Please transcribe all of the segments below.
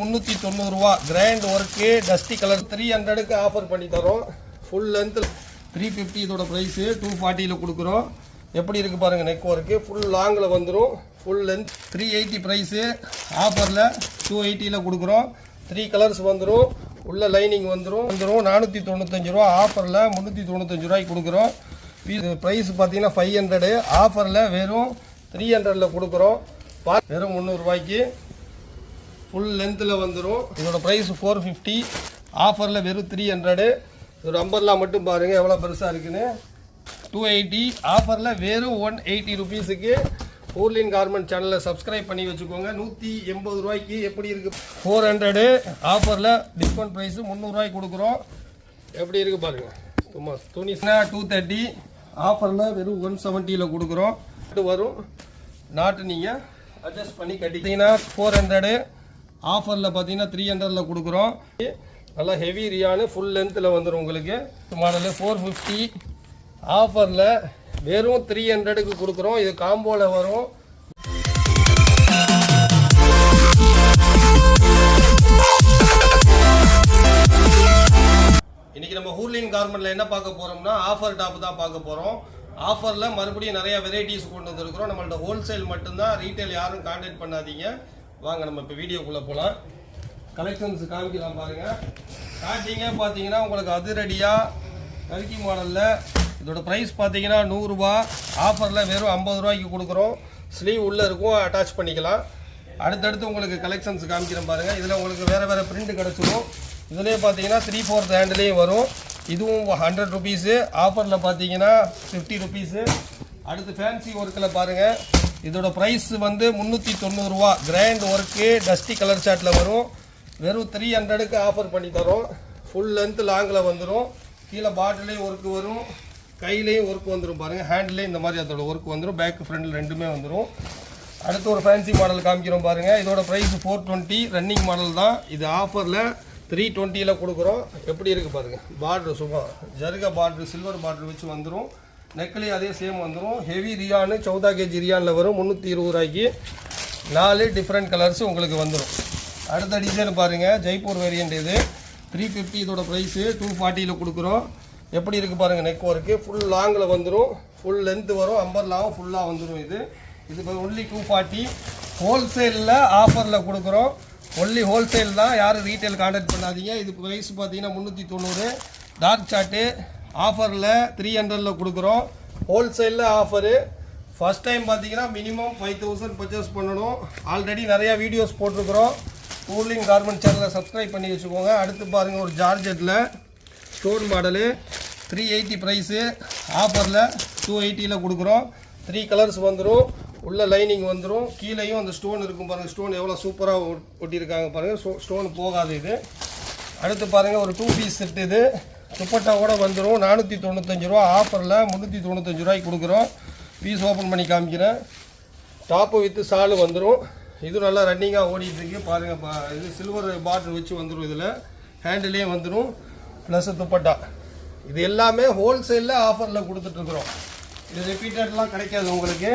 390 ரூபா grand work dusty colour 300க்கு offer பண்ணி தரோம். ஃபுல் லென்த் 350 இதோட ப்ரைஸு 240ல் கொடுக்குறோம். எப்படி இருக்குது பாருங்கள், நெக் ஒர்க்கு ஃபுல் லாங்கில் வந்துடும். ஃபுல் லென்த் 380 ப்ரைஸு ஆஃபரில் 280ல் கொடுக்குறோம். 3 கலர்ஸ் வந்துடும். உள்ள லைனிங் வந்துடும் 495 ரூபா ஆஃபரில் 395 ரூபாய்க்கு கொடுக்குறோம். ப்ரைஸ் பார்த்தீங்கன்னா 500 ஆஃபரில் வெறும் 300ல் கொடுக்குறோம். வெறும் 300 ரூபாய்க்கு ஃபுல் லென்த்தில் வந்துடும். இதோட ப்ரைஸ் 450 ஆஃபரில் வெறும் 300. ஒரு அம்பர்லாம் மட்டும் பாருங்கள் எவ்வளோ பெருசாக இருக்குன்னு. 280 ஆஃபரில் வெறும் 180 ருபீஸுக்கு ஊர்லின் கார்மெண்ட் சேனலை சப்ஸ்கிரைப் பண்ணி வச்சுக்கோங்க. 180 ரூபாய்க்கு எப்படி இருக்குது. 400 ஆஃபரில் டிஸ்கவுண்ட் ப்ரைஸு 300 ரூபாய்க்கு கொடுக்குறோம். எப்படி இருக்குது பாருங்கள். சும்மா துணிஸ்னா 230 ஆஃபரில் வெறும் 170ல் கொடுக்குறோம். வரும் நாட்டு நீங்கள் அட்ஜஸ்ட் பண்ணி கட்டிட்டீங்கன்னா 400 ஆஃபரில் பார்த்தீங்கன்னா 300ல் கொடுக்குறோம். நல்லா ஹெவி ரியானு ஃபுல் லென்த்தில் வந்துடும் உங்களுக்கு. மாடலு 450 ஆஃபரில் வெறும் 300க்கு கொடுக்குறோம். இது காம்போவில் வரும். இன்றைக்கி நம்ம ஊர்லின் கார்மெண்ட்டில் என்ன பார்க்க போகிறோம்னா ஆஃபர் டாப் தான் பார்க்க போகிறோம். ஆஃபரில் மறுபடியும் நிறையா வெரைட்டிஸ் கொண்டு வந்துருக்குறோம். நம்மள்ட்ட ஹோல்சேல் மட்டும்தான், ரீட்டைல் யாரும் கான்டாக்ட் பண்ணாதீங்க. வாங்க நம்ம இப்போ வீடியோக்குள்ளே போகலாம். கலெக்ஷன்ஸ் காமிக்கலாம் பாருங்கள். ஸ்டார்டிங்கே பார்த்தீங்கன்னா உங்களுக்கு அதிரடியாக கல்கி மாடலில் இதோட ப்ரைஸ் பார்த்தீங்கன்னா 100 ரூபா ஆஃபரில் வெறும் 50 ரூபாய்க்கு கொடுக்குறோம். ஸ்லீவ் உள்ளே இருக்கும், அட்டாச் பண்ணிக்கலாம். அடுத்தடுத்து உங்களுக்கு கலெக்ஷன்ஸ் காமிக்கிறேன் பாருங்கள். இதில் உங்களுக்கு வேறு வேறு பிரிண்ட் கிடச்சிடும். இதிலே பார்த்தீங்கன்னா 3/4 ஹேண்ட்லேயும் வரும். இதுவும் 100 ருபீஸு ஆஃபரில் பார்த்தீங்கன்னா 50 ருபீஸு. அடுத்து ஃபேன்சி ஒர்க்கில் பாருங்கள். இதோட ப்ரைஸ் வந்து 390 ரூபா கிராண்ட் ஒர்க்கு டஸ்டி கலர் சாட்டில் வரும். வெறும் 300க்கு ஆஃபர் பண்ணி தரோம். ஃபுல் லென்த் லாங்கில் வந்துடும். கீழே பாட்டிலையும் ஒர்க்கு வரும், கையிலையும் ஒர்க் வந்துடும் பாருங்கள். ஹேண்ட்லேயும் இந்த மாதிரி அதோட ஒர்க் வந்துடும். பேக் ஃப்ரண்டில் ரெண்டுமே வந்துடும். அடுத்து ஒரு ஃபேன்சி மாடல் காமிக்கிறோம் பாருங்கள். இதோட ப்ரைஸ் 420 ரன்னிங் மாடல் தான். இது ஆஃபரில் 320ல் கொடுக்குறோம். எப்படி இருக்குது பாருங்கள். பார்ட்ரு சும்மா ஜருக பார்ட்ரு சில்வர் பார்ட்ரு வச்சு வந்துடும். நெக்லேயும் அதே சேம் வந்துடும். ஹெவி ரியானு 14 கேஜி ரியானில் வரும். 320 ரூபாய்க்கு 4 டிஃப்ரெண்ட் கலர்ஸ் உங்களுக்கு வந்துடும். அடுத்த டிசைன் பாருங்கள், ஜெய்ப்பூர் வேரியண்ட். இது 350 இதோட ப்ரைஸு 240ல் கொடுக்குறோம். எப்படி இருக்குது பாருங்கள். நெக் ஒர்க்கு ஃபுல் லாங்கில் வந்துடும். ஃபுல் லென்த்து வரும். அம்பர்லாவும் ஃபுல்லாக வந்துடும். இது ஒன்லி 240. ஹோல்சேலில் ஆஃபரில் கொடுக்குறோம். ஒன்லி ஹோல்சேல் தான், யாரும் ரீட்டைல் கான்டாக்ட் பண்ணாதீங்க. இது ப்ரைஸ் பார்த்தீங்கன்னா 390. டார்க் சார்ட்டு ஆஃபரில் 300ல் கொடுக்குறோம். ஹோல்சேலில் ஆஃபரு. ஃபஸ்ட் டைம் பார்த்தீங்கன்னா மினிமம் 5000 பர்ச்சேஸ் பண்ணணும். ஆல்ரெடி நிறையா வீடியோஸ் போட்டிருக்கிறோம். ஊர்லின் கார்மெண்ட் சேனலை சப்ஸ்கிரைப் பண்ணி வச்சுக்கோங்க. அடுத்து பாருங்கள், ஒரு ஜார்ஜெட்டில் ஸ்டோன் மாடலு 380 ப்ரைஸு ஆஃபரில் 280ல் கொடுக்குறோம். 3 கலர்ஸ் வந்துடும். உள்ள லைனிங் வந்துடும். கீழேயும் அந்த ஸ்டோன் இருக்கும் பாருங்கள். ஸ்டோன் எவ்வளோ சூப்பராக ஒட்டியிருக்காங்க பாருங்கள். ஸ்டோன் போகாது இது. அடுத்து பாருங்கள், ஒரு 2 பீஸ் செட். இது துப்பட்டா கூட வந்துடும். 495 ரூபா ஆஃபரில் 395 ரூபாய்க்கு கொடுக்குறோம். பீஸ் ஓப்பன் பண்ணி காமிக்கிறேன். டாப்பு வித்து சாலு வந்துடும். இது நல்லா ரன்னிங்காக ஓடிட்டுருக்கு பாருங்கள். இது சில்வர் பார்டர் வச்சு வந்துடும். இதில் ஹேண்டிலே வந்துடும். ப்ளஸ் துப்பட்டா. இது எல்லாமே ஹோல்சேலில் ஆஃபரில் கொடுத்துட்ருக்குறோம். இது ரிப்பீட்டட்லாம் கிடைக்காது உங்களுக்கு.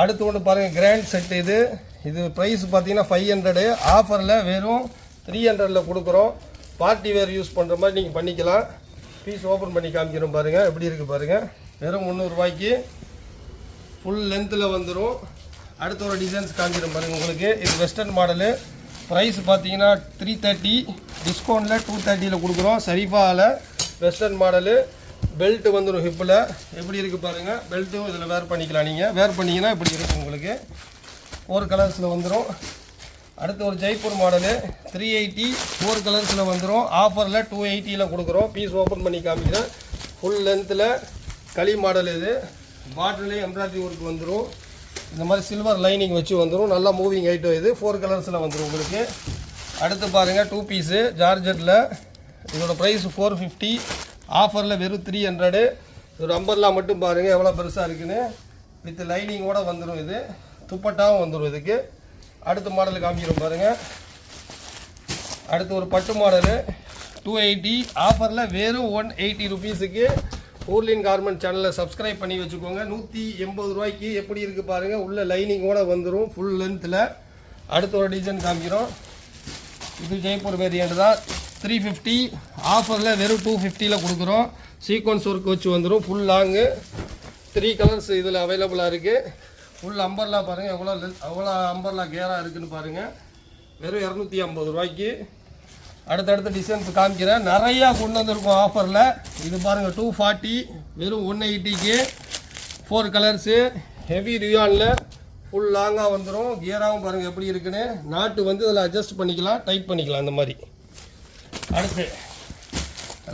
அடுத்து ஒன்று பாருங்கள், கிராண்ட் செட். இது ப்ரைஸ் பார்த்தீங்கன்னா 500 ஆஃபரில் வெறும் 300ல் கொடுக்குறோம். பார்ட்டி வேர் யூஸ் பண்ணுற மாதிரி நீங்கள் பண்ணிக்கலாம். பீஸ் ஓப்பன் பண்ணி காமிக்கிறோம் பாருங்கள். எப்படி இருக்குது பாருங்கள். வெறும் 300 ரூபாய்க்கு ஃபுல் லென்த்தில் வந்துடும். அடுத்த ஒரு டிசைன்ஸ் காமிக்கிறோம் பாருங்கள் உங்களுக்கு. இது வெஸ்டர்ன் மாடலு. ப்ரைஸ் பார்த்தீங்கன்னா 330 டிஸ்கவுண்ட்டில் 230ல் கொடுக்குறோம். சரிஃபாவில் வெஸ்டர்ன் மாடலு. பெல்ட் வந்துடும் ஹிப்பில். எப்படி இருக்குது பாருங்கள். பெல்ட்டும் இதில் வேர் பண்ணிக்கலாம். நீங்கள் வேர் பண்ணிங்கன்னா இப்படி இருக்குது உங்களுக்கு. 4 கலர்ஸில் வந்துடும். அடுத்து ஒரு ஜெய்ப்பூர் மாடலு 380 4 கலர்ஸில் வந்துடும். ஆஃபரில் 280ல் கொடுக்குறோம். பீஸ் ஓப்பன் பண்ணி காமிக்கிறேன். ஃபுல் லென்த்தில் களி மாடல். இது பாட்டிலே எம்ப்ராய்டரி ஒர்க் வந்துடும். இந்த மாதிரி சில்வர் லைனிங் வச்சு வந்துடும். நல்லா மூவிங் ஐட்டம். இது 4 கலர்ஸில் வந்துடும் உங்களுக்கு. அடுத்து பாருங்கள், 2 பீஸு ஜார்ஜெட்டில். இதோட ப்ரைஸ் 450 ஆஃபரில் வெறும் 300. ஒரு அம்பர்லாம் மட்டும் பாருங்கள் எவ்வளோ பெருசாக இருக்குன்னு. வித் லைனிங்கோடு வந்துடும். இது துப்பட்டாவும் வந்துடும் இதுக்கு. அடுத்த மாடல் காமிக்கிறோம் பாருங்கள். அடுத்து ஒரு பட்டு மாடலு 280 ஆஃபரில் வெறும் 180 ருபீஸுக்கு ஊர்லின் கார்மெண்ட் சேனலை சப்ஸ்கிரைப் பண்ணி வச்சுக்கோங்க. 180 ரூபாய்க்கு எப்படி இருக்குது பாருங்கள். உள்ள லைனிங்கோடு வந்துடும் ஃபுல் லென்த்தில். அடுத்த ஒரு டிசைன் காமிக்கிறோம். இது ஜெய்ப்பூர் வேரியண்ட் தான். 350 ஆஃபரில் வெறும் 250ல் கொடுக்குறோம். சீக்வன்ஸ் ஒர்க் வச்சு வந்துடும். ஃபுல் லாங்கு 3 கலர்ஸ் இதில் அவைலபிளாக இருக்குது. ஃபுல் அம்பர்லா பாருங்கள் எவ்வளோ அம்பர்லா கேராக இருக்குதுன்னு பாருங்கள். வெறும் 250 ரூபாய்க்கு. அடுத்தடுத்த டிசைன்ஸ் காமிக்கிறேன். நிறையா கொண்டு வந்திருக்கோம் ஆஃபரில். இது பாருங்கள் 240 வெறும் 180க்கு 4 கலர்ஸு. ஹெவி ரியானில் ஃபுல் லாங்காக வந்துடும். கியராகவும் பாருங்கள் எப்படி இருக்குன்னு. நாட்டு வந்து இதில் அட்ஜஸ்ட் பண்ணிக்கலாம், டைட் பண்ணிக்கலாம் இந்த மாதிரி. அடுத்து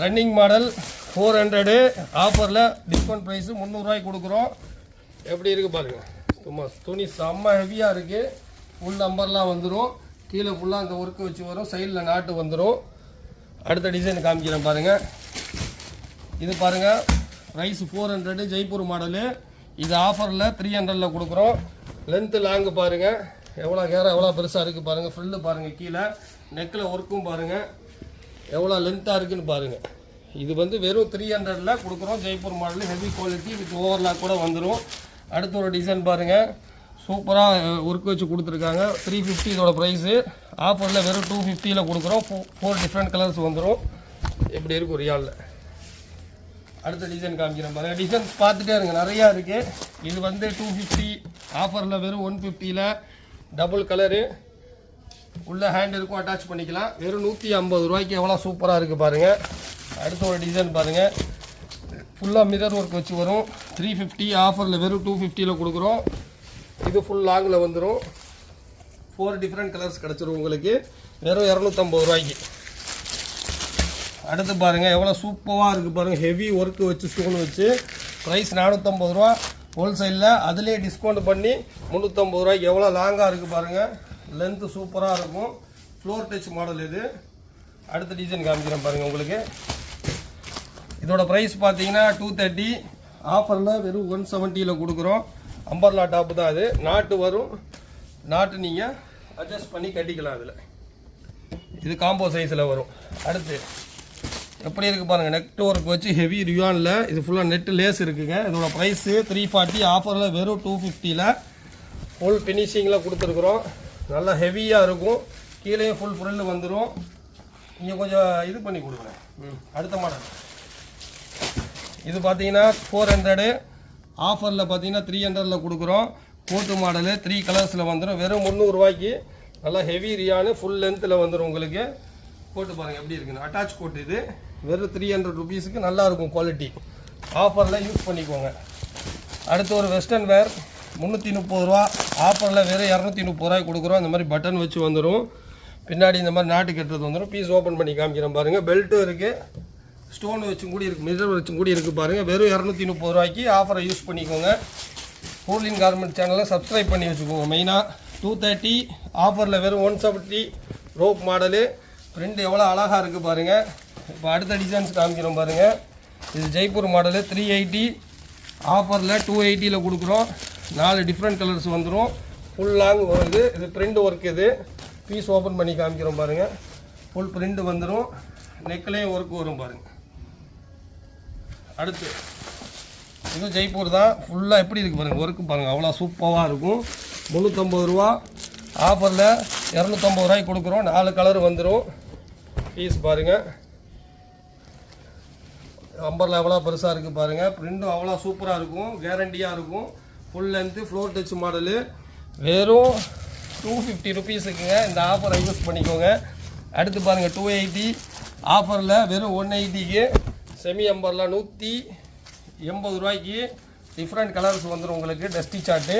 ரன்னிங் மாடல் 400 ஆஃபரில் டிஸ்கவுண்ட் ப்ரைஸு 300 ரூபாய்க்கு கொடுக்குறோம். எப்படி இருக்குது பாருங்கள். சும்மா துணி செம்ம ஹெவியாக இருக்குது. ஃபுல் நம்பர்லாம் வந்துடும். கீழே ஃபுல்லாக அந்த ஒர்க்கு வச்சு வரும். சைடில் நாட்டு வந்துடும். அடுத்த டிசைன் காமிக்கிறேன் பாருங்கள். இது பாருங்கள் ப்ரைஸ் 400 ஜெய்ப்பூர் மாடலு. இது ஆஃபரில் 300ல் கொடுக்குறோம். லென்த்து லாங்கு பாருங்கள் எவ்வளோ கேரம் எவ்வளோ பெருசாக இருக்குது பாருங்கள். ஃப்ரில்லு பாருங்கள், கீழே நெக்கில் ஒர்க்கும் பாருங்கள் எவ்வளோ லென்த்தாக இருக்குதுன்னு பாருங்கள். இது வந்து வெறும் 300ல் கொடுக்குறோம். Jaipur model heavy quality with overlock கூட வந்துடும். அடுத்த ஒரு டிசைன் பாருங்கள். சூப்பராக ஒர்க் வச்சு கொடுத்துருக்காங்க. 350 இதோட ப்ரைஸு. ஆஃபரில் வெறும் 250ல் கொடுக்குறோம். 4 டிஃப்ரெண்ட் கலர்ஸ் வந்துடும். எப்படி இருக்கும் ரியாலில். அடுத்த டிசைன் காமிக்கிறேன் பாருங்கள். டிசைன்ஸ் பார்த்துட்டே இருங்க, நிறையா இருக்குது. இது வந்து 250 ஆஃபரில் வெறும் 150ல் டபுள் கலரு. உள்ள ஹேண்ட் இருக்கும், அட்டாச் பண்ணிக்கலாம். வெறும் 150 ரூபாய்க்கு எவ்வளோ சூப்பராக இருக்குது பாருங்கள். அடுத்த ஒரு டிசைன் பாருங்கள். ஃபுல்லாக மிரர் ஒர்க் வச்சு வரும். 350 ஆஃபரில் வெறும் 250ல் கொடுக்குறோம். இது ஃபுல் லாங்கில் வந்துடும். 4 டிஃப்ரெண்ட் கலர்ஸ் கிடச்சிரும் உங்களுக்கு. வெறும் 250 ரூபாய்க்கு. அடுத்து பாருங்கள் எவ்வளோ சூப்பராக இருக்குது பாருங்கள். ஹெவி ஒர்க்கு வச்சு ஸ்டோன் வச்சு ப்ரைஸ் 450 ரூபா ஹோல்சேலில். அதிலே டிஸ்கவுண்ட் பண்ணி 350 ரூபாய்க்கு. எவ்வளோ லாங்காக இருக்குது பாருங்கள். லென்த்து சூப்பராக இருக்கும். ஃப்ளோர் டச் மாடல் இது. அடுத்த டிசைன் காமிக்கிறேன் பாருங்கள் உங்களுக்கு. இதோட ப்ரைஸ் பார்த்தீங்கன்னா 230 ஆஃபரில் வெறும் 170ல் கொடுக்குறோம். அம்பர்லா டாப்பு தான் அது. நாட்டு வரும். நாட்டு நீங்கள் அட்ஜஸ்ட் பண்ணி கட்டிக்கலாம். அதில் இது காம்போ சைஸில் வரும். அடுத்து எப்படி இருக்குது பாருங்கள். நெட் ஒர்க் வச்சு ஹெவி ரியானில். இது ஃபுல்லாக நெட்டு லேஸ் இருக்குங்க. இதோட ப்ரைஸு 340 ஆஃபரில் வெறும் 250ல் ஃபுல் ஃபினிஷிங்கில் கொடுத்துருக்குறோம். நல்லா ஹெவியாக இருக்கும். கீழேயும் ஃபுல் ஃப்ரில்லு வந்துடும். நீங்கள் கொஞ்சம் இது பண்ணி கொடுங்க. அடுத்த மாடல் இது பார்த்தீங்கன்னா 400 ஆஃபரில் பார்த்தீங்கன்னா 300ல் கொடுக்குறோம். கோட்டு மாடலு 3 கலர்ஸில் வந்துடும். வெறும் 300 ரூபாய்க்கு. நல்லா ஹெவி ரியானு ஃபுல் லென்த்தில் வந்துடும் உங்களுக்கு. கோட்டு பாருங்கள் எப்படி இருக்குன்னு. அட்டாச் கோட்டு இது. வெறும் 300 ருபீஸுக்கு நல்லாயிருக்கும் குவாலிட்டி. ஆஃபரில் யூஸ் பண்ணிக்கோங்க. அடுத்து ஒரு வெஸ்டர்ன் வேர் 330 ரூபா ஆஃபரில் வெறும் 230 ரூபாய்க்கு கொடுக்குறோம். இந்த மாதிரி பட்டன் வச்சு வந்துடும். பின்னாடி இந்த மாதிரி நாட்டு கட்டுறது வந்துடும். பீஸ் ஓப்பன் பண்ணி காமிக்கிறேன் பாருங்கள். பெல்ட்டும் இருக்குது. ஸ்டோன் வச்சும் கூடி இருக்குது. மிரர் வச்சும் கூடி இருக்குது பாருங்கள். வெறும் 230 ரூபாய்க்கு ஆஃபரை யூஸ் பண்ணிக்கோங்க. கூலின் கார்மெண்ட் சேனலை சப்ஸ்கிரைப் பண்ணி வச்சுக்கோங்க. மெயினாக 230 ஆஃபரில் வெறும் 170 ரோப் மாடலு. பிரிண்ட் எவ்வளோ அழகாக இருக்குது பாருங்கள். இப்போ அடுத்த டிசைன்ஸ் காமிக்கிறோம் பாருங்கள். இது ஜெய்ப்பூர் மாடலு 380 ஆஃபரில் 280ல் கொடுக்குறோம். 4 டிஃப்ரெண்ட் கலர்ஸ் வந்துடும். ஃபுல் லாங் வருது. இது பிரிண்ட் ஒர்க். இது பீஸ் ஓப்பன் பண்ணி காமிக்கிறோம் பாருங்கள். ஃபுல் பிரிண்ட் வந்துடும். நெக்லேயும் ஒர்க் வரும் பாருங்கள். அடுத்து இது ஜெய்ப்பூர் தான். ஃபுல்லாக எப்படி இருக்குது பாருங்கள். ஒர்க்கு பாருங்கள் அவ்வளோ சூப்பராக இருக்கும். 350 ரூபா ஆஃபரில் 250 ரூபாய்க்கு கொடுக்குறோம். 4 கலர் வந்துடும். பீஸ் பாருங்கள். அம்பரில் எவ்வளோ பெருசாக இருக்குது பாருங்கள். பிரிண்ட்டும் அவ்வளோ சூப்பராக இருக்கும். கேரண்டியாக இருக்கும். Full length floor touch model. வெறும் 250 ருபீஸுக்குங்க. இந்த ஆஃபரை யூஸ் பண்ணிக்கோங்க. அடுத்து பாருங்கள் 280 ஆஃபரில் வெறும் 180க்கு செமி அம்பர்லா 180 ரூபாய்க்கு. டிஃப்ரெண்ட் கலர்ஸ் வந்துடும் உங்களுக்கு. Dusty chart.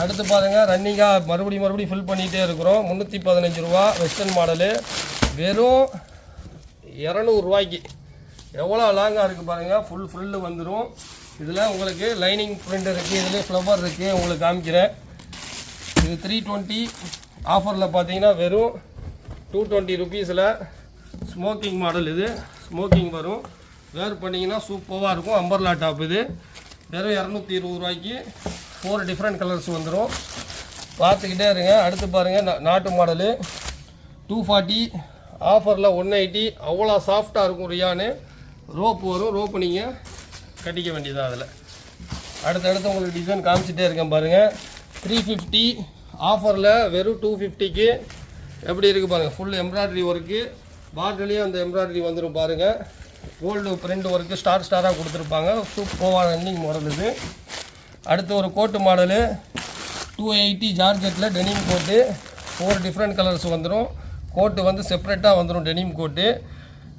அடுத்து பாருங்கள் ரன்னிங்காக மறுபடியும் ஃபில் பண்ணிகிட்டே இருக்கிறோம். 315 ரூபா வெஸ்டர்ன் மாடலு. வெறும் 200 ரூபாய்க்கு. எவ்வளோ லாங்காக இருக்குது பாருங்கள். ஃபுல் ஃப்ரில்லு வந்துடும். இதில் உங்களுக்கு லைனிங் பிரிண்ட் இருக்குது. இதில் ஃப்ளவர் இருக்குது. உங்களுக்கு காமிக்கிறேன். இது 320 ஆஃபரில் பார்த்தீங்கன்னா வெறும் 220 ருபீஸில் ஸ்மோக்கிங் மாடல். இது ஸ்மோக்கிங் வரும். வேர் பண்ணிங்கன்னா சூப்பராக இருக்கும். அம்பர்லா டாப் இது. வெறும் 220 ரூபாய்க்கு 4 டிஃப்ரெண்ட் கலர்ஸ் வந்துடும். பார்த்துக்கிட்டே இருங்க. அடுத்து பாருங்கள் நாட்டு மாடலு 240 ஆஃபரில் 180. அவ்வளோ சாஃப்டாக இருக்கும் ரியானு. ரோப்பு வரும். ரோப்பு நீங்கள் கட்டிக்க வேண்டியதான் அதில். அடுத்தடுத்து உங்களுக்கு டிசைன் காமிச்சிட்டே இருக்கேன் பாருங்கள். 350 ஆஃபரில் வெறும் 250க்கு எப்படி இருக்குது பாருங்கள். ஃபுல் எம்ப்ராய்டரி ஒர்க்கு, பார்டர்லேயும் அந்த எம்ப்ராய்டரி வந்துடும் பாருங்கள். கோல்டு பிரிண்ட் ஒர்க்கு ஸ்டாராக கொடுத்துருப்பாங்க. சூப்பராக ரன்னிங் மாடல் இது. அடுத்து ஒரு கோட்டு மாடலு 280 ஜார்ஜெட்டில் டெனிம் கோட்டு. 4 டிஃப்ரெண்ட் கலர்ஸ் வந்துடும். கோட்டு வந்து செப்ரேட்டாக வந்துடும் டெனிம் கோட்டு.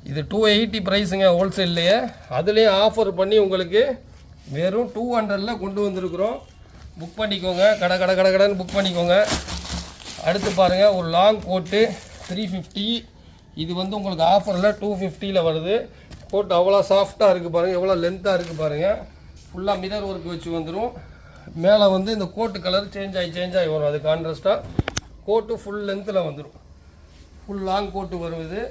இது 280 ப்ரைஸுங்க ஹோல்சேல்லையே. அதுலேயும் ஆஃபர் பண்ணி உங்களுக்கு வெறும் 200ல் கொண்டு வந்திருக்கிறோம். புக் பண்ணிக்கோங்க, கடைன்னு புக் பண்ணிக்கோங்க. அடுத்து பாருங்கள் ஒரு லாங் கோட்டு 350. இது வந்து உங்களுக்கு ஆஃபரில் 250ல் வருது. கோட் அவ்வளோ சாஃப்டாக இருக்குது பாருங்கள், எவ்வளோ லென்த்தாக இருக்குது பாருங்கள். ஃபுல்லாக மிரர் ஒர்க் வச்சு வந்துடும். மேலே வந்து இந்த கோட்டு கலர் சேஞ்ச் ஆகி வரும். அது கான்ட்ராஸ்ட்டாக கோட்டு ஃபுல் லென்த்தில் வந்துடும். ஃபுல் லாங் கோட்டு வரும். இது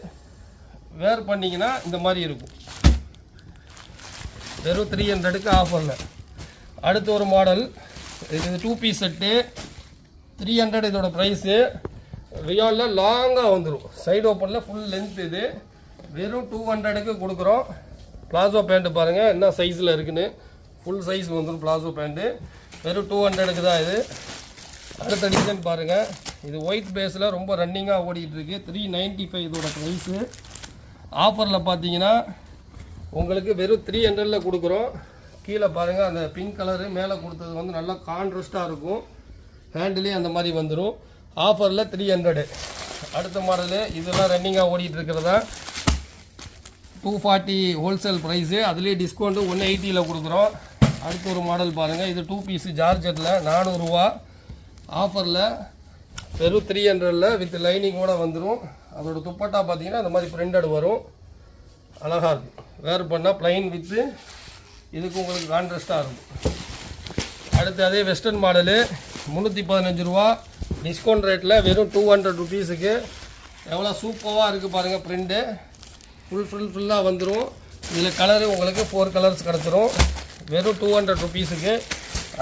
வேர் பண்ணிங்கன்னா இந்த மாதிரி இருக்கும். வெறும் 300க்கு ஆஃபரில். அடுத்து ஒரு மாடல், இது 2 பீஸ் செட்டு 300. இதோட ப்ரைஸு ரியாலில் லாங்காக வந்துடும். சைடு ஓப்பனில் ஃபுல் லென்த். இது வெறும் 200க்கு கொடுக்குறோம். பிளாசோ பேண்ட்டு பாருங்கள் என்ன சைஸில் இருக்குன்னு. ஃபுல் சைஸ் வந்துடும் பிளாசோ பேண்ட்டு. வெறும் 200க்கு தான் இது. அடுத்த டிசைன் பாருங்கள். இது ஒயிட் பேஸில் ரொம்ப ரன்னிங்காக ஓடிட்டுருக்கு. 395 இதோட ப்ரைஸு. ஆஃபரில் பார்த்தீங்கன்னா உங்களுக்கு வெறும் 300ல் கொடுக்குறோம். கீழே பாருங்கள் அந்த பிங்க் கலரு மேலே கொடுத்தது வந்து நல்லா கான்ட்ராஸ்ட்டாக இருக்கும். ஹேண்டிலே அந்த மாதிரி வந்துடும். ஆஃபரில் 300. அடுத்த மாடலு இதெல்லாம் ரன்னிங்காக ஓடிட்டு இருக்கிறதா 240 ஹோல்சேல் ப்ரைஸு. அதுலேயே டிஸ்கவுண்ட்டு 180ல் கொடுக்குறோம். அடுத்த ஒரு மாடல் பாருங்கள். இது 2 பீஸ் ஜார்ஜெட்டில் 400 ரூபா. ஆஃபரில் வெறும் 300ல் வித் லைனிங்கோடு வந்துடும். அதோட துப்பட்டா பார்த்தீங்கன்னா அந்த மாதிரி பிரிண்டட் வரும். அழகாக இருக்கும். வேர் பண்ணால் ப்ளைன் வித்து இதுக்கு உங்களுக்கு கான்ட்ராஸ்ட்டாக இருக்கும். அடுத்து அதே வெஸ்டர்ன் மாடலு 315 ரூபா டிஸ்கவுண்ட் ரேட்டில் வெறும் 200 ருபீஸுக்கு. எவ்வளோ சூப்பராக இருக்குது பாருங்கள். பிரிண்ட்டு ஃபுல்லாக வந்துடும். இதில் கலரு உங்களுக்கு 4 கலர்ஸ் கிடச்சிரும். வெறும் 200 ருபீஸுக்கு.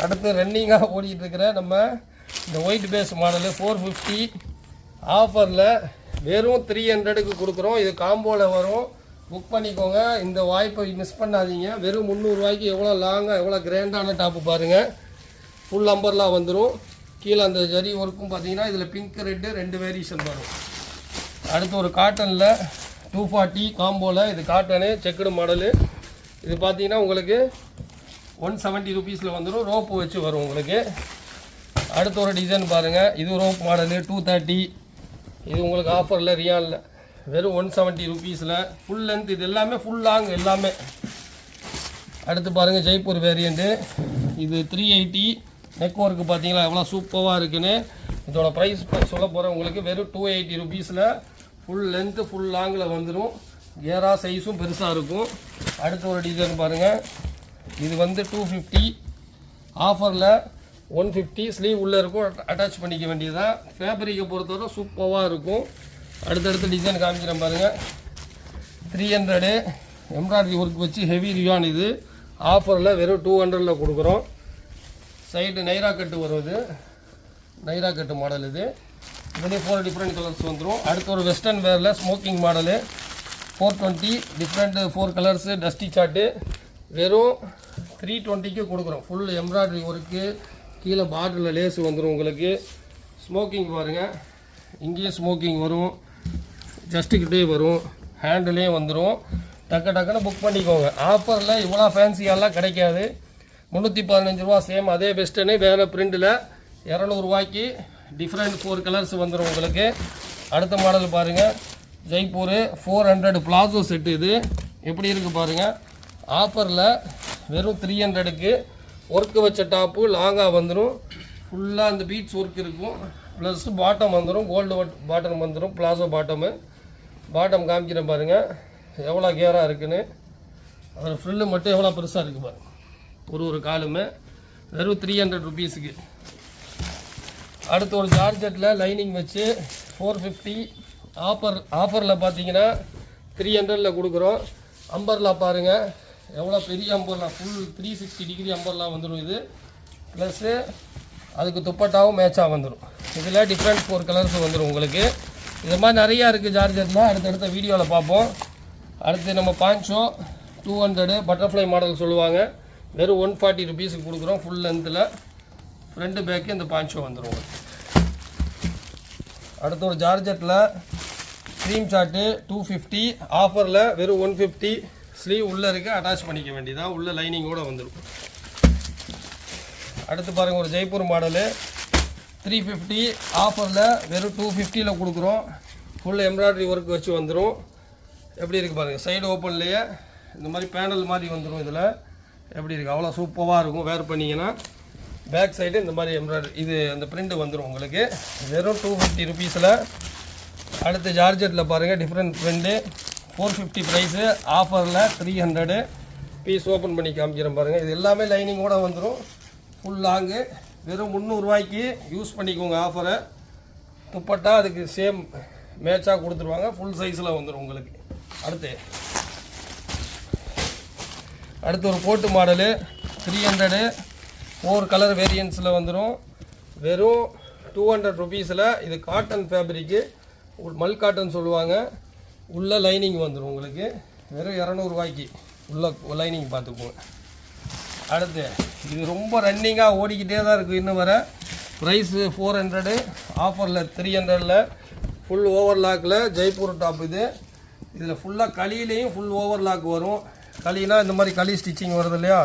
அடுத்து ரன்னிங்காக ஓடிட்டு இருக்கிற நம்ம இந்த ஒயிட் பேஸ் மாடலு 450 ஆஃபரில் வெறும் 300க்கு கொடுக்குறோம். இது காம்போவில் வரும். புக் பண்ணிக்கோங்க. இந்த வாய்ப்பை மிஸ் பண்ணாதீங்க. வெறும் 300 ரூபாய்க்கு எவ்வளோ லாங்காக எவ்வளோ கிராண்டான டாப்பு பாருங்கள். ஃபுல் அம்பர்லாம் வந்துடும். கீழே அந்த ஜரி ஒர்க்கும் பார்த்தீங்கன்னா இதில் பிங்க் ரெட்டு 2 வேரியேஷன் வரும். அடுத்து ஒரு காட்டனில் 240 காம்போவில். இது காட்டனு செக்குடு மாடலு. இது பார்த்தீங்கன்னா உங்களுக்கு 170 ருபீஸில் வந்துடும். ரோப்பு வச்சு வரும் உங்களுக்கு. அடுத்த ஒரு டிசைன் பாருங்கள். இது ரோப் மாடலு 230. இது உங்களுக்கு ஆஃபரில் ரியாலில் வெறும் 170 ருபீஸில் ஃபுல் லென்த். இது எல்லாமே ஃபுல் லாங் எல்லாமே. அடுத்து பாருங்கள் ஜெய்ப்பூர் வேரியண்ட்டு. இது 380. நெக் ஒர்க்கு பார்த்தீங்களா எவ்வளோ சூப்பராக இருக்குன்னு. இதோட ப்ரைஸ் சொல்ல போகிறேன் உங்களுக்கு. வெறும் 280 ருபீஸில் ஃபுல் லென்த்து ஃபுல் லாங்கில் வந்துடும். கேரா சைஸும் பெருசாக இருக்கும். அடுத்த ஒரு டிசைன் பாருங்கள். இது வந்து 250. ஆஃபரில் 150. ஸ்லீவ் உள்ளே இருக்கும். அட்டாச் பண்ணிக்க வேண்டியதான். ஃபேப்ரிக்கை பொறுத்தவரை சூப்பராக இருக்கும். அடுத்தடுத்த டிசைன் காமிக்கிறேன் பாருங்கள். 300 எம்ப்ராய்டரி ஒர்க் வச்சு ஹெவி ரியான். இது ஆஃபரில் வெறும் 200ல் கொடுக்குறோம். சைடு நைரா கட்டு வருது. நைரா கட்டு மாடல் இது. இதுலேயே 4 டிஃப்ரெண்ட் கலர்ஸ் வந்துடும். அடுத்து ஒரு வெஸ்டர்ன் வேரில் smoking model 420 different 4 colours dusty chart. வெறும் 320க்கு கொடுக்குறோம். Full embroidery work. கீழே பார்டரில் லேஸ் வந்துடும் உங்களுக்கு. ஸ்மோக்கிங் பாருங்கள். இங்கேயும் ஸ்மோக்கிங் வரும். ஜஸ்ட்டுக்கிட்டே வரும். ஹேண்டிலே வந்துடும். டக்குன்னு புக் பண்ணிக்கோங்க. ஆஃபரில் இவ்வளோ ஃபேன்சியெல்லாம் கிடைக்காது. 315 ரூபா சேம் அதே பெஸ்ட்டுன்னு வேறு பிரிண்டில் 200 ரூபாய்க்கு டிஃப்ரெண்ட் 4 கலர்ஸ் வந்துடும் உங்களுக்கு. அடுத்த மாடல் பாருங்கள். Jaipur 400 palazzo set. இது எப்படி இருக்குது பாருங்கள். ஆஃபரில் வெறும் 300க்கு ஒர்க்கு வச்ச டாப்பு லாங்காக வந்துடும். ஃபுல்லாக அந்த பீட்ஸ் ஒர்க் இருக்கும். ப்ளஸ் பாட்டம் வந்துடும். கோல்டு பாட்டம் வந்துடும். Palazzo bottom. பாட்டம் காமிக்கிறேன் பாருங்கள் எவ்வளோ கேராக இருக்குன்னு. அதில் ஃப்ரில்லு மட்டும் எவ்வளோ பெருசாக இருக்குது பாருங்கள். ஒரு காலுமே வெறும் 300 ருபீஸுக்கு. அடுத்து ஒரு ஜார்ஜெட்டில் லைனிங் வச்சு 450. ஆஃபரில் பார்த்தீங்கன்னா 300ல் கொடுக்குறோம். அம்பர்லா பாருங்கள் எவ்வளோ பெரிய அம்பர்லா. ஃபுல் 360 டிகிரி அம்பர்லா வந்துடும். இது ப்ளஸ்ஸு அதுக்கு துப்பட்டாவும் மேட்சாக வந்துடும். இதில் டிஃப்ரெண்ட் 4 கலர்ஸ் வந்துடும் உங்களுக்கு. இது மாதிரி நிறையா இருக்குது ஜார்ஜெட்டில். அடுத்தடுத்த வீடியோவில் பார்ப்போம். அடுத்து நம்ம பான்ச்சோ 200 பட்டர்ஃப்ளை மாடல் சொல்லுவாங்க. வெறும் 140 ருபீஸுக்கு கொடுக்குறோம். ஃபுல் லென்த்தில் ஃப்ரண்ட் பேக்கு இந்த பான்ச்சோ வந்துடும். அடுத்து ஒரு ஜார்ஜெட்டில் க்ரீம் ஷார்ட்டு 250 ஆஃபரில் வெறும் 150. ஸ்லீவ் உள்ளே இருக்குது, அட்டாச் பண்ணிக்க வேண்டியதான், உள்ள லைனிங்கோடு வந்துடும். அடுத்து பாருங்கள் ஒரு ஜெய்ப்பூர் மாடலு 350 ஆஃபரில் வெறும் 250 கொடுக்குறோம். ஃபுல் எம்ப்ராய்டரி ஒர்க் வச்சு வந்துடும். எப்படி இருக்குது பாருங்கள், சைடு ஓப்பன்லேயே இந்த மாதிரி பேனல் மாதிரி வந்துடும். இதில் எப்படி இருக்குது, அவ்வளோ சூப்பராக இருக்கும். வேர் பண்ணிங்கன்னா பேக் சைடு இந்த மாதிரி எம்ப்ராய்டரி இது அந்த பிரிண்ட் வந்துடும் உங்களுக்கு. வெறும் 250 ருபீஸில். அடுத்து ஜார்ஜெட்டில் பாருங்கள் டிஃப்ரெண்ட் பிரிண்ட்டு 450 ப்ரைஸு, ஆஃபரில் 300. பீஸ் ஓப்பன் பண்ணி காமிக்கிறேன் பாருங்கள். இது எல்லாமே லைனிங்கோடு வந்துடும். ஃபுல் லாங்கு வெறும் 300 ரூபாய்க்கு யூஸ் பண்ணிக்கோங்க ஆஃபரை. துப்பட்டா அதுக்கு சேம் மேட்சாக கொடுத்துருவாங்க, ஃபுல் சைஸில் வந்துடும் உங்களுக்கு. அடுத்து ஒரு கோட்டு மாடலு 300, 4 கலர் வேரியன்ஸில் வந்துடும். வெறும் 200 ருபீஸில். இது காட்டன் ஃபேப்ரிக்கு, மல் காட்டன் சொல்லுவாங்க. உள்ள லைனிங் வந்துடும் உங்களுக்கு. வெறும் 200 ரூபாய்க்கு உள்ள லைனிங் பார்த்துக்கோங்க. அடுத்து இது ரொம்ப ரன்னிங்காக ஓடிக்கிட்டே தான் இருக்குது இன்னும் வர. ப்ரைஸு 400, ஆஃபரில் 300ல். ஃபுல் ஓவர்லாக்கில் ஜெய்ப்பூர் டாப் இது. இதில் ஃபுல்லாக களியிலையும் ஃபுல் ஓவர்லாக் வரும். களினா இந்த மாதிரி களி ஸ்டிச்சிங் வருது இல்லையா,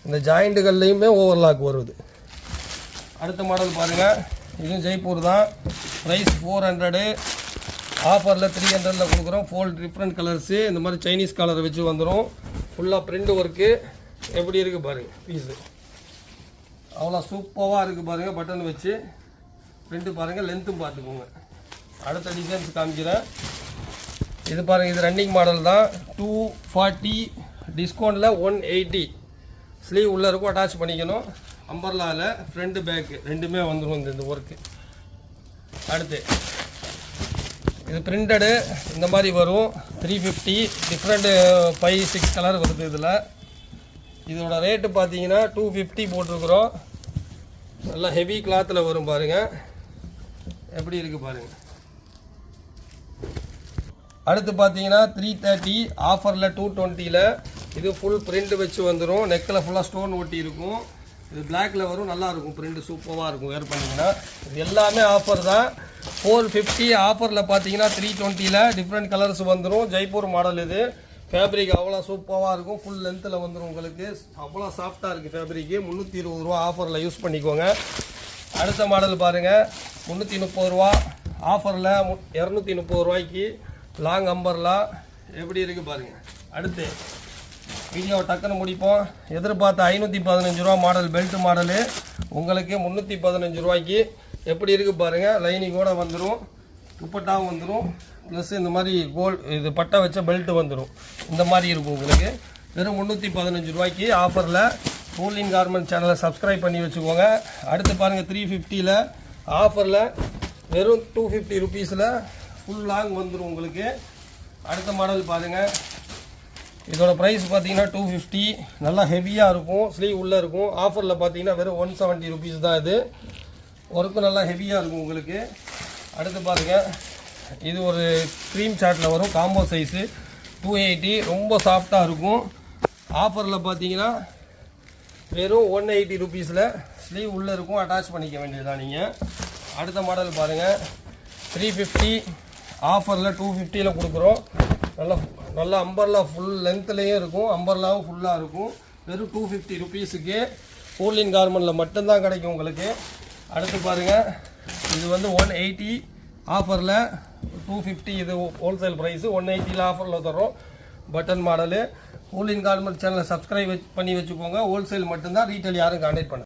இந்த ஜாயிண்ட்டுகள்லையுமே ஓவர்லாக் வருது. அடுத்த மாடல் பாருங்கள், இதுவும் ஜெய்ப்பூர் தான். ப்ரைஸ் 400, ஆஃபரில் 300ல் கொடுக்குறோம். 4 டிஃப்ரெண்ட் கலர்ஸு இந்த மாதிரி சைனீஸ் கலரை வச்சு வந்துடும். ஃபுல்லாக பிரிண்ட் ஒர்க்கு எப்படி இருக்குது பாருங்கள். பீஸு அவ்வளோ சூப்பராக இருக்குது பாருங்கள். பட்டன் வச்சு பிரிண்ட்டு பாருங்கள், லென்த்தும் பார்த்துக்கோங்க. அடுத்த டிசைன்ஸ் காமிக்கிறேன். இது பாருங்கள், இது ரன்னிங் மாடல் தான். 240, டிஸ்கவுண்ட்டில் 180. ஸ்லீவ் உள்ளே இருக்கும், அட்டாச் பண்ணிக்கணும். அம்பர்லாவில் ஃப்ரண்ட்டு பேக்கு ரெண்டுமே வந்துடும் இந்த ஒர்க்கு. அடுத்து இது பிரிண்டடு இந்த மாதிரி வரும். 350, டிஃப்ரெண்ட்டு 5-6 கலர் வருது இதில். இதோட ரேட்டு பார்த்தீங்கன்னா 250 போட்டிருக்குறோம். நல்லா ஹெவி கிளாத்தில் வரும் பாருங்கள், எப்படி இருக்குது பாருங்கள். அடுத்து பார்த்தீங்கன்னா 330, ஆஃபரில் 220ல். இது ஃபுல் பிரிண்ட் வச்சு வந்துடும். நெக்கில் ஃபுல்லாக ஸ்டோன் ஒட்டி இருக்கும். இது பிளாக்ல வரும், நல்லாயிருக்கும். பிரிண்ட் சூப்பராக இருக்கும் வேர் பண்ணிங்கன்னா. இது எல்லாமே ஆஃபர் தான். 450, ஆஃபரில் பார்த்தீங்கன்னா 320ல் டிஃப்ரெண்ட் கலர்ஸ் வந்துடும். ஜெய்ப்பூர் மாடல் இது. ஃபேப்ரிக் அவ்வளோ சூப்பராக இருக்கும். ஃபுல் லென்த்தில் வந்துடும் உங்களுக்கு. அவ்வளோ சாஃப்டாக இருக்குது ஃபேப்ரிக்கு. 320 ரூபா ஆஃபரில் யூஸ் பண்ணிக்கோங்க. அடுத்த மாடல் பாருங்கள், 330 ரூபா, ஆஃபரில் 230 ரூபாய்க்கு லாங் அம்பர்லா. எப்படி இருக்குது பாருங்கள். அடுத்து வீடியோவை டக்குன்னு முடிப்போம். எதிர்பார்த்த 515 ரூபா மாடல் பெல்ட் மாடலு உங்களுக்கு 315 ரூபாய்க்கு. எப்படி இருக்குது பாருங்கள், லைனிங்கோடு வந்துடும், துப்பட்டாவும் வந்துடும், ப்ளஸ் இந்த மாதிரி இது பட்டை வச்ச பெல்ட்டு வந்துடும். இந்த மாதிரி இருக்கும் உங்களுக்கு. வெறும் 315 ரூபாய்க்கு ஆஃபரில். கூலிங் கார்மெண்ட் சேனலை சப்ஸ்கிரைப் பண்ணி வச்சுக்கோங்க. அடுத்து பாருங்கள் 350ல் ஆஃபரில் வெறும் 250 ருபீஸில் ஃபுல் லாங் வந்துடும் உங்களுக்கு. அடுத்த மாடல் பாருங்கள், இதோட ப்ரைஸ் பார்த்தீங்கன்னா 250. நல்லா ஹெவியாக இருக்கும், ஸ்லீவ் உள்ளே இருக்கும். ஆஃபரில் பார்த்தீங்கன்னா வெறும் 170 ருபீஸ் தான். இது ஒர்க்கும் நல்லா ஹெவியாக இருக்கும் உங்களுக்கு. அடுத்து பாருங்கள், இது ஒரு க்ரீம் சார்ட்டில் வரும். காம்போ சைஸு 280, ரொம்ப சாஃப்டாக இருக்கும். ஆஃபரில் பார்த்தீங்கன்னா வெறும் 180 ருபீஸில். ஸ்லீவ் உள்ளே இருக்கும், அட்டாச் பண்ணிக்க வேண்டியதுதான் நீங்கள். அடுத்த மாடல் பாருங்கள், 350, ஆஃபரில் 250ல் கொடுக்குறோம். நல்லா அம்பர்லா ஃபுல் லென்த்துலேயும் இருக்கும், அம்பர்லாவும் ஃபுல்லாக இருக்கும். வெறும் 250 ருபீஸுக்கு கூலிங் கார்மெண்ட்டில் மட்டும்தான் கிடைக்கும் உங்களுக்கு. அடுத்து பாருங்கள், இது வந்து 180, ஆஃபரில் 250. இது ஹோல்சேல் ப்ரைஸு. 180ல் ஆஃபரில் தரோம். Button model. கூலிங் கார்மெண்ட் சேனலை சப்ஸ்கிரைப் பண்ணி வச்சுக்கோங்க. ஹோல்சேல் மட்டும்தான், ரீட்டைல் யாரும் கான்டாக்ட் பண்ண